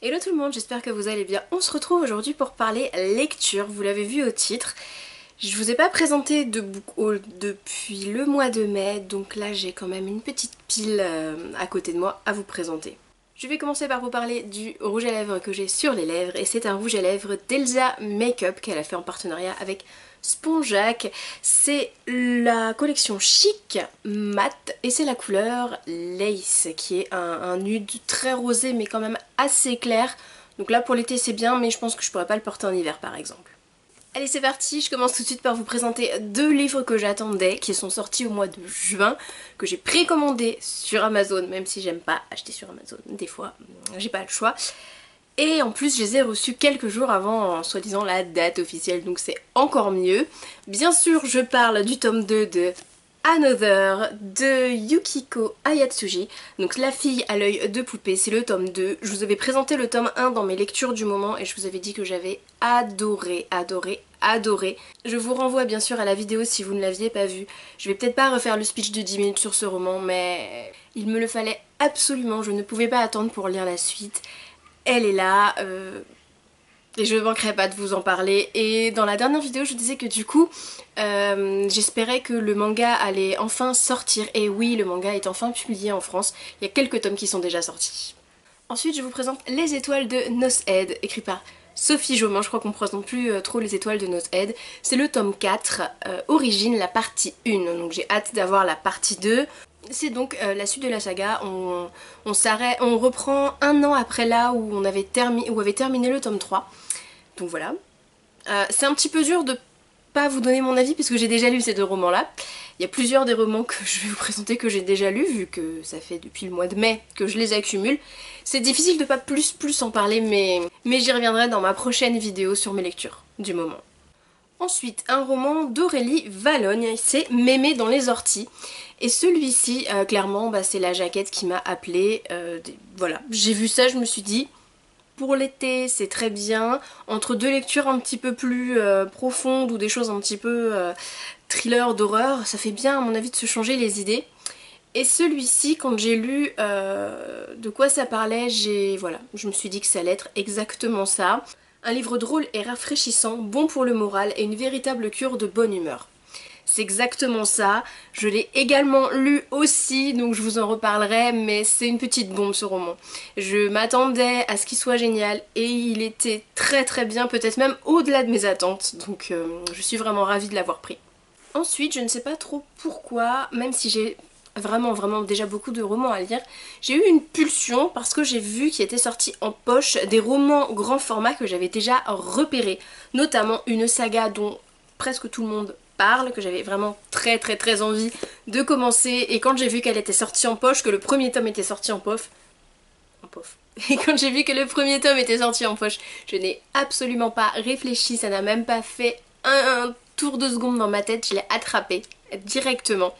Hello tout le monde, j'espère que vous allez bien. On se retrouve aujourd'hui pour parler lecture, vous l'avez vu au titre. Je vous ai pas présenté de book haul depuis le mois de mai, donc là j'ai quand même une petite pile à côté de moi à vous présenter. Je vais commencer par vous parler du rouge à lèvres que j'ai sur les lèvres, et c'est un rouge à lèvres d'Elsa Makeup qu'elle a fait en partenariat avec Spongeac. C'est la collection Chic Matte et c'est la couleur Lace qui est un nude très rosé mais quand même assez clair. Donc là pour l'été c'est bien, mais je pense que je pourrais pas le porter en hiver par exemple. Allez c'est parti, je commence tout de suite par vous présenter deux livres que j'attendais, qui sont sortis au mois de juin, que j'ai précommandé sur Amazon, même si j'aime pas acheter sur Amazon, des fois j'ai pas le choix. Et en plus je les ai reçus quelques jours avant, soi-disant, la date officielle, donc c'est encore mieux. Bien sûr je parle du tome 2 de Another de Yukiko Ayatsuji, donc La fille à l'œil de poupée, c'est le tome 2. Je vous avais présenté le tome 1 dans mes lectures du moment et je vous avais dit que j'avais adoré. Je vous renvoie bien sûr à la vidéo si vous ne l'aviez pas vue. Je vais peut-être pas refaire le speech de 10 minutes sur ce roman, mais il me le fallait absolument, je ne pouvais pas attendre pour lire la suite. Elle est là, et je ne manquerai pas de vous en parler. Et dans la dernière vidéo je disais que du coup j'espérais que le manga allait enfin sortir. Et oui, le manga est enfin publié en France, il y a quelques tomes qui sont déjà sortis. Ensuite je vous présente Les étoiles de Noshead, écrit par Sophie Jauman. Je crois qu'on ne présente plus trop Les étoiles de Noshead. C'est le tome 4, Origine, la partie 1, donc j'ai hâte d'avoir la partie 2. C'est donc la suite de la saga. On reprend un an après là où on avait terminé le tome 3. Donc voilà. C'est un petit peu dur de pas vous donner mon avis puisque j'ai déjà lu ces deux romans là. Il y a plusieurs des romans que je vais vous présenter que j'ai déjà lus, vu que ça fait depuis le mois de mai que je les accumule. C'est difficile de pas plus en parler, mais j'y reviendrai dans ma prochaine vidéo sur mes lectures du moment. Ensuite, un roman d'Aurélie Valognes, c'est Mémé dans les orties. Et celui-ci, clairement, c'est la jaquette qui m'a appelée. Voilà, j'ai vu ça, je me suis dit, pour l'été, c'est très bien. Entre deux lectures un petit peu plus profondes ou des choses un petit peu thriller d'horreur, ça fait bien à mon avis de se changer les idées. Et celui-ci, quand j'ai lu de quoi ça parlait, voilà, je me suis dit que ça allait être exactement ça. Un livre drôle et rafraîchissant, bon pour le moral et une véritable cure de bonne humeur. C'est exactement ça. Je l'ai également lu aussi, donc je vous en reparlerai, mais c'est une petite bombe ce roman. Je m'attendais à ce qu'il soit génial et il était très bien, peut-être même au-delà de mes attentes, donc je suis vraiment ravie de l'avoir pris. Ensuite, je ne sais pas trop pourquoi, même si j'ai vraiment déjà beaucoup de romans à lire, j'ai eu une pulsion parce que j'ai vu qu'il était sorti en poche des romans grand format que j'avais déjà repérés, notamment une saga dont presque tout le monde parle, que j'avais vraiment très envie de commencer, et quand j'ai vu qu'elle était sortie en poche, que le premier tome était sorti en pof, et quand j'ai vu que le premier tome était sorti en poche, je n'ai absolument pas réfléchi, ça n'a même pas fait un tour de seconde dans ma tête, je l'ai attrapé directement.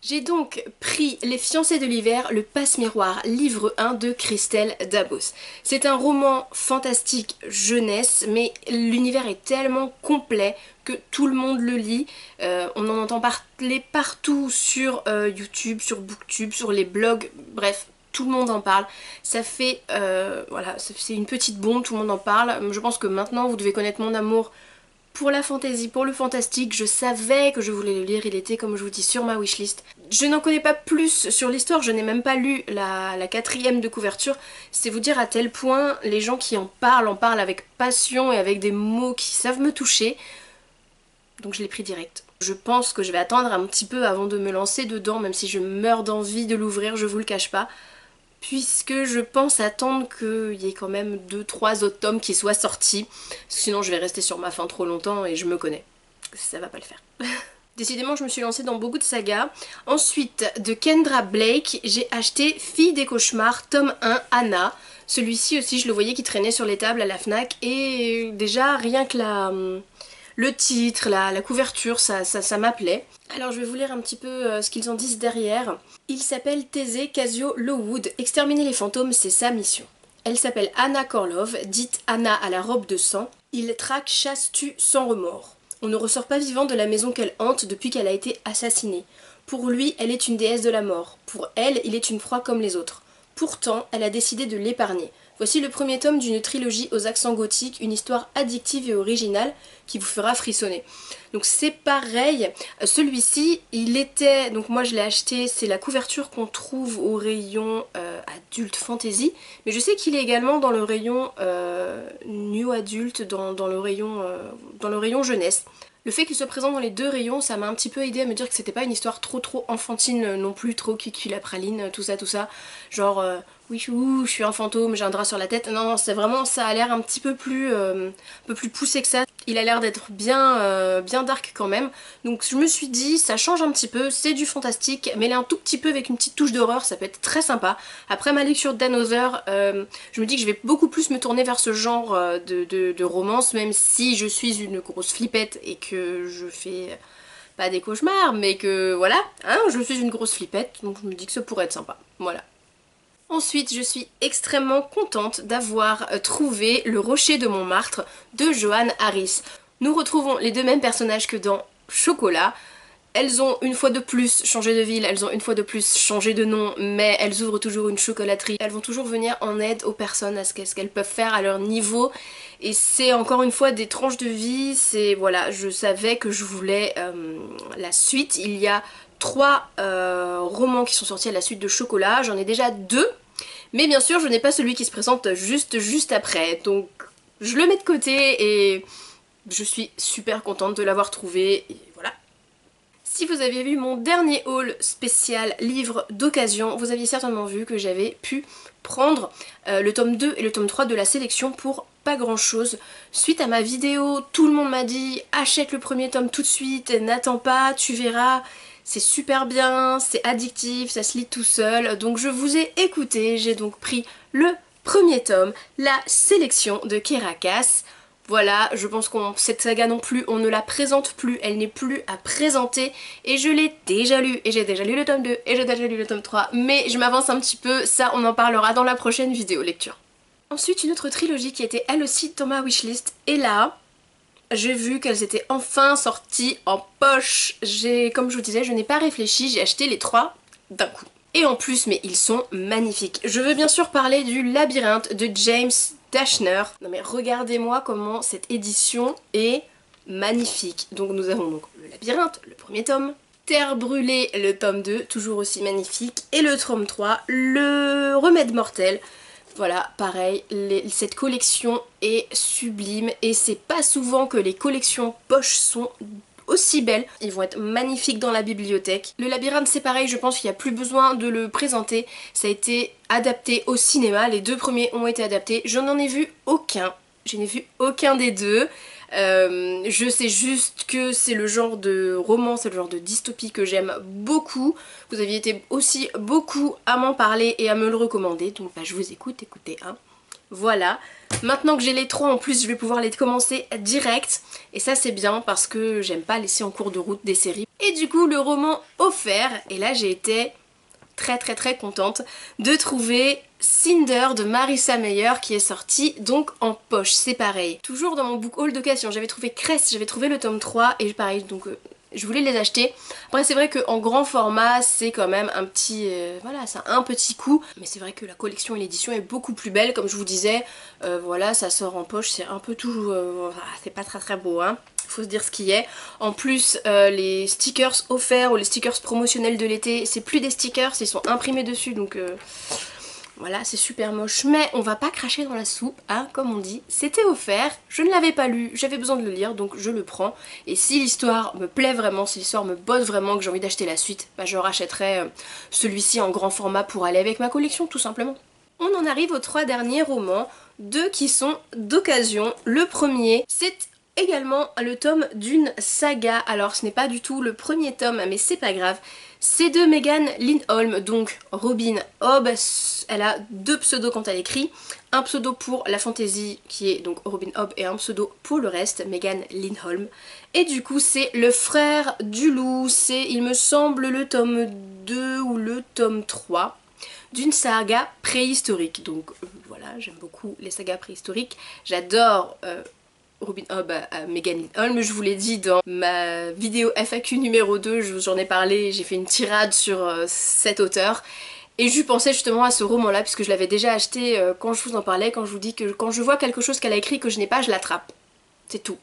J'ai donc pris Les fiancés de l'hiver, le passe-miroir, livre 1 de Christelle Dabos. C'est un roman fantastique jeunesse, mais l'univers est tellement complet que tout le monde le lit. On en entend parler partout sur YouTube, sur Booktube, sur les blogs, bref, tout le monde en parle. Ça fait, voilà, c'est une petite bombe, tout le monde en parle. Je pense que maintenant vous devez connaître mon amour pour la fantasy, pour le fantastique. Je savais que je voulais le lire, il était, comme je vous dis, sur ma wishlist. Je n'en connais pas plus sur l'histoire, je n'ai même pas lu la 4e de couverture. C'est vous dire à tel point les gens qui en parlent avec passion et avec des mots qui savent me toucher. Donc je l'ai pris direct. Je pense que je vais attendre un petit peu avant de me lancer dedans, même si je meurs d'envie de l'ouvrir, je vous le cache pas. Puisque je pense attendre qu'il y ait quand même 2-3 autres tomes qui soient sortis. Sinon je vais rester sur ma faim trop longtemps et je me connais. Ça va pas le faire. Décidément je me suis lancée dans beaucoup de sagas. Ensuite de Kendra Blake, j'ai acheté Fille des cauchemars, tome 1, Anna. Celui-ci aussi je le voyais qui traînait sur les tables à la Fnac. Et déjà rien que le titre, la couverture, ça m'appelait. Alors je vais vous lire un petit peu ce qu'ils en disent derrière. Il s'appelle Thésée Casio Lowood. Exterminer les fantômes, c'est sa mission. Elle s'appelle Anna Korlov, dite Anna à la robe de sang. Il traque, chasse, tue sans remords. On ne ressort pas vivant de la maison qu'elle hante depuis qu'elle a été assassinée. Pour lui, elle est une déesse de la mort. Pour elle, il est une proie comme les autres. Pourtant, elle a décidé de l'épargner. Voici le premier tome d'une trilogie aux accents gothiques, une histoire addictive et originale qui vous fera frissonner. Donc c'est pareil, celui-ci il était, donc moi je l'ai acheté, c'est la couverture qu'on trouve au rayon adulte fantasy, mais je sais qu'il est également dans le rayon new adulte, dans le rayon jeunesse. Le fait qu'il soit présent dans les deux rayons, ça m'a un petit peu aidé à me dire que c'était pas une histoire trop enfantine non plus, trop kiki la praline, tout ça. Genre, oui, je suis un fantôme, j'ai un drap sur la tête. Non, c'est vraiment, ça a l'air un peu plus poussé que ça. Il a l'air d'être bien dark quand même. Donc je me suis dit, ça change un petit peu, c'est du fantastique, mais là un tout petit peu avec une petite touche d'horreur, ça peut être très sympa. Après ma lecture d'Another, je me dis que je vais beaucoup plus me tourner vers ce genre de romance, même si je suis une grosse flippette et que je fais pas des cauchemars, mais que voilà, hein, je suis une grosse flippette, donc je me dis que ça pourrait être sympa, voilà. Ensuite, je suis extrêmement contente d'avoir trouvé Le Rocher de Montmartre de Johanne Harris. Nous retrouvons les deux mêmes personnages que dans Chocolat. Elles ont une fois de plus changé de ville, elles ont une fois de plus changé de nom, mais elles ouvrent toujours une chocolaterie. Elles vont toujours venir en aide aux personnes, à ce qu'elles peuvent faire à leur niveau. Et c'est encore une fois des tranches de vie, c'est voilà, je savais que je voulais la suite. Il y a 3 romans qui sont sortis à la suite de Chocolat, j'en ai déjà 2. Mais bien sûr, je n'ai pas celui qui se présente juste après. Donc je le mets de côté et je suis super contente de l'avoir trouvé. Et voilà. Si vous aviez vu mon dernier haul spécial livre d'occasion, vous aviez certainement vu que j'avais pu prendre le tome 2 et le tome 3 de la sélection pour pas grand chose. Suite à ma vidéo, tout le monde m'a dit achète le premier tome tout de suite, n'attends pas, tu verras. C'est super bien, c'est addictif, ça se lit tout seul. Donc je vous ai écouté, j'ai donc pris le premier tome, la sélection de Kerakas. Voilà, je pense que cette saga non plus, on ne la présente plus, elle n'est plus à présenter. Et je l'ai déjà lu, et j'ai déjà lu le tome 2, et j'ai déjà lu le tome 3. Mais je m'avance un petit peu, ça on en parlera dans la prochaine vidéo lecture. Ensuite, une autre trilogie qui était elle aussi dans ma wishlist, et là... j'ai vu qu'elles étaient enfin sorties en poche. Comme je vous disais, je n'ai pas réfléchi, j'ai acheté les 3 d'un coup. Et en plus, mais ils sont magnifiques. Je veux bien sûr parler du Labyrinthe de James Dashner. Non mais regardez-moi comment cette édition est magnifique. Donc nous avons donc le Labyrinthe, le premier tome. Terre brûlée, le tome 2, toujours aussi magnifique. Et le tome 3, le Remède mortel. Voilà, pareil, cette collection est sublime et c'est pas souvent que les collections poche sont aussi belles. Ils vont être magnifiques dans la bibliothèque. Le Labyrinthe c'est pareil, je pense qu'il n'y a plus besoin de le présenter. Ça a été adapté au cinéma, les 2 premiers ont été adaptés. Je n'en ai vu aucun, je n'ai vu aucun des 2. Je sais juste que c'est le genre de roman, c'est le genre de dystopie que j'aime beaucoup. Vous aviez été aussi beaucoup à m'en parler et à me le recommander, donc bah, je vous écoute, écoutez hein. Voilà, maintenant que j'ai les 3 en plus, je vais pouvoir les commencer direct. Et ça c'est bien parce que j'aime pas laisser en cours de route des séries. Et du coup le roman offert, et là j'ai été très contente de trouver Cinder de Marissa Meyer qui est sorti donc en poche, c'est pareil. Toujours dans mon book haul d'occasion, j'avais trouvé Crest, j'avais trouvé le tome 3 et pareil donc je voulais les acheter. Après c'est vrai qu'en grand format c'est quand même un petit, voilà, ça a un petit coup. Mais c'est vrai que la collection et l'édition est beaucoup plus belle comme je vous disais. Voilà, ça sort en poche, c'est un peu tout, c'est pas très beau hein. Faut se dire ce qui est. En plus les stickers offerts ou les stickers promotionnels de l'été, c'est plus des stickers, ils sont imprimés dessus donc voilà, c'est super moche, mais on va pas cracher dans la soupe, hein, comme on dit. C'était offert, je ne l'avais pas lu, j'avais besoin de le lire, donc je le prends. Et si l'histoire me plaît vraiment, si l'histoire me botte vraiment, que j'ai envie d'acheter la suite, bah je rachèterai celui-ci en grand format pour aller avec ma collection, tout simplement. On en arrive aux 3 derniers romans, 2 qui sont d'occasion. Le premier, c'est également le tome d'une saga. Alors ce n'est pas du tout le premier tome, mais c'est pas grave. C'est de Megan Lindholm, donc Robin Hobb. Elle a 2 pseudos quand elle écrit. Un pseudo pour la fantasy qui est donc Robin Hobb et un pseudo pour le reste, Megan Lindholm. Et du coup c'est le frère du loup, c'est il me semble le tome 2 ou le tome 3 d'une saga préhistorique. Donc voilà, j'aime beaucoup les sagas préhistoriques. J'adore Robin Hobb à Megan Lindholm, je vous l'ai dit dans ma vidéo FAQ numéro 2, j'en ai parlé, j'ai fait une tirade sur cet auteur. Et je pensais justement à ce roman-là, puisque je l'avais déjà acheté quand je vous en parlais, quand je vous dis que quand je vois quelque chose qu'elle a écrit que je n'ai pas, je l'attrape. C'est tout.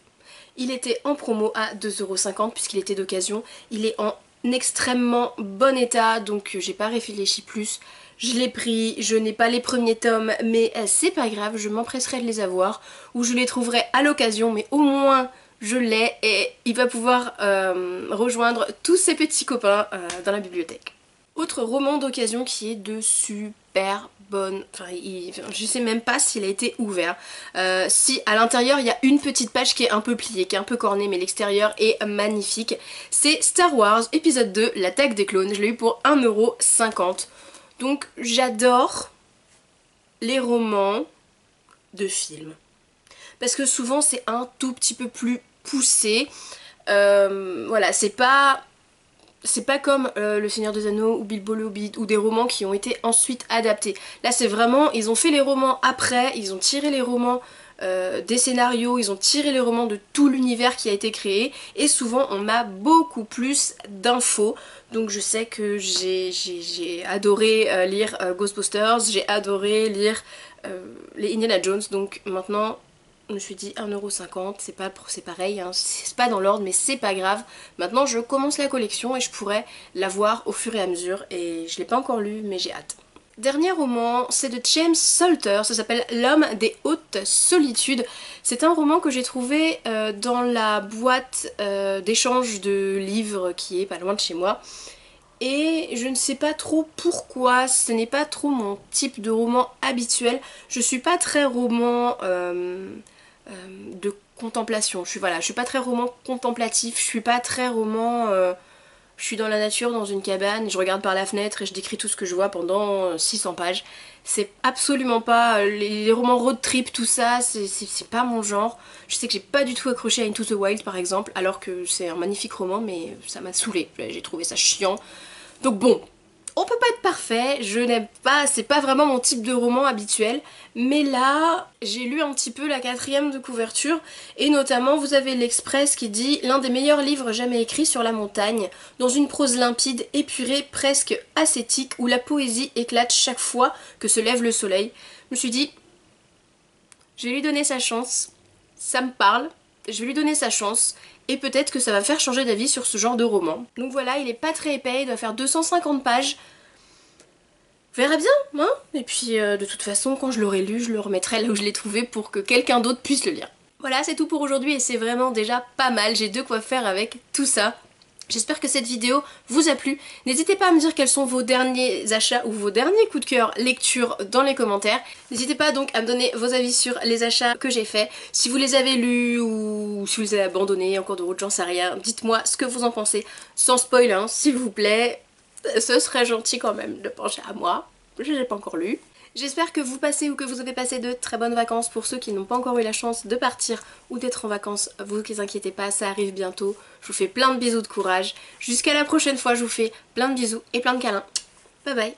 Il était en promo à 2,50 € puisqu'il était d'occasion. Il est en extrêmement bon état, donc j'ai pas réfléchi plus. Je l'ai pris, je n'ai pas les premiers tomes, mais c'est pas grave, je m'empresserai de les avoir. Ou je les trouverai à l'occasion, mais au moins je l'ai et il va pouvoir rejoindre tous ses petits copains dans la bibliothèque. Autre roman d'occasion qui est de super bonne, je sais même pas s'il a été ouvert. Si à l'intérieur il y a une petite page qui est un peu pliée, qui est un peu cornée, mais l'extérieur est magnifique. C'est Star Wars épisode 2, l'attaque des clones. Je l'ai eu pour 1,50 €. Donc j'adore les romans de films. Parce que souvent c'est un tout petit peu plus poussé. Voilà, c'est pas comme Le Seigneur des Anneaux ou Bilbo le Hobbit ou des romans qui ont été ensuite adaptés. Là c'est vraiment, ils ont fait les romans après, ils ont tiré les romans des scénarios, ils ont tiré les romans de tout l'univers qui a été créé et souvent on a beaucoup plus d'infos. Donc je sais que j'ai adoré lire Ghostbusters, j'ai adoré lire les Indiana Jones, donc maintenant je me suis dit 1,50 €, c'est pareil, hein, c'est pas dans l'ordre mais c'est pas grave. Maintenant je commence la collection et je pourrais la voir au fur et à mesure et je l'ai pas encore lu mais j'ai hâte. Dernier roman, c'est de James Salter, ça s'appelle L'homme des hautes solitudes. C'est un roman que j'ai trouvé dans la boîte d'échange de livres qui est pas loin de chez moi. Et je ne sais pas trop pourquoi, ce n'est pas trop mon type de roman habituel. Je suis pas très roman de contemplation. Je suis pas très roman contemplatif, je suis pas très roman... je suis dans la nature, dans une cabane, je regarde par la fenêtre et je décris tout ce que je vois pendant 600 pages. C'est absolument pas... les romans road trip, tout ça, c'est pas mon genre. Je sais que j'ai pas du tout accroché à Into the Wild par exemple, alors que c'est un magnifique roman, mais ça m'a saoulée. J'ai trouvé ça chiant. Donc bon, on peut pas être parfait, je n'aime pas, c'est pas vraiment mon type de roman habituel, mais là, j'ai lu un petit peu la 4e de couverture, et notamment vous avez l'Express qui dit « L'un des meilleurs livres jamais écrits sur la montagne, dans une prose limpide, épurée, presque ascétique, où la poésie éclate chaque fois que se lève le soleil. » Je me suis dit, je vais lui donner sa chance, ça me parle, je vais lui donner sa chance, et peut-être que ça va faire changer d'avis sur ce genre de roman. Donc voilà, il est pas très épais, il doit faire 250 pages. On verra bien, hein. Et puis de toute façon, quand je l'aurai lu, je le remettrai là où je l'ai trouvé pour que quelqu'un d'autre puisse le lire. Voilà, c'est tout pour aujourd'hui et c'est vraiment déjà pas mal, j'ai de quoi faire avec tout ça. J'espère que cette vidéo vous a plu. N'hésitez pas à me dire quels sont vos derniers achats ou vos derniers coups de cœur lecture dans les commentaires. N'hésitez pas donc à me donner vos avis sur les achats que j'ai faits. Si vous les avez lus ou si vous les avez abandonnés en cours de route, j'en sais rien. Dites-moi ce que vous en pensez, sans spoil, hein, s'il vous plaît. Ce serait gentil quand même de pencher à moi. Je l'ai pas encore lu. J'espère que vous passez ou que vous avez passé de très bonnes vacances. Pour ceux qui n'ont pas encore eu la chance de partir ou d'être en vacances, vous ne inquiétez pas, ça arrive bientôt. Je vous fais plein de bisous de courage. Jusqu'à la prochaine fois, je vous fais plein de bisous et plein de câlins. Bye bye.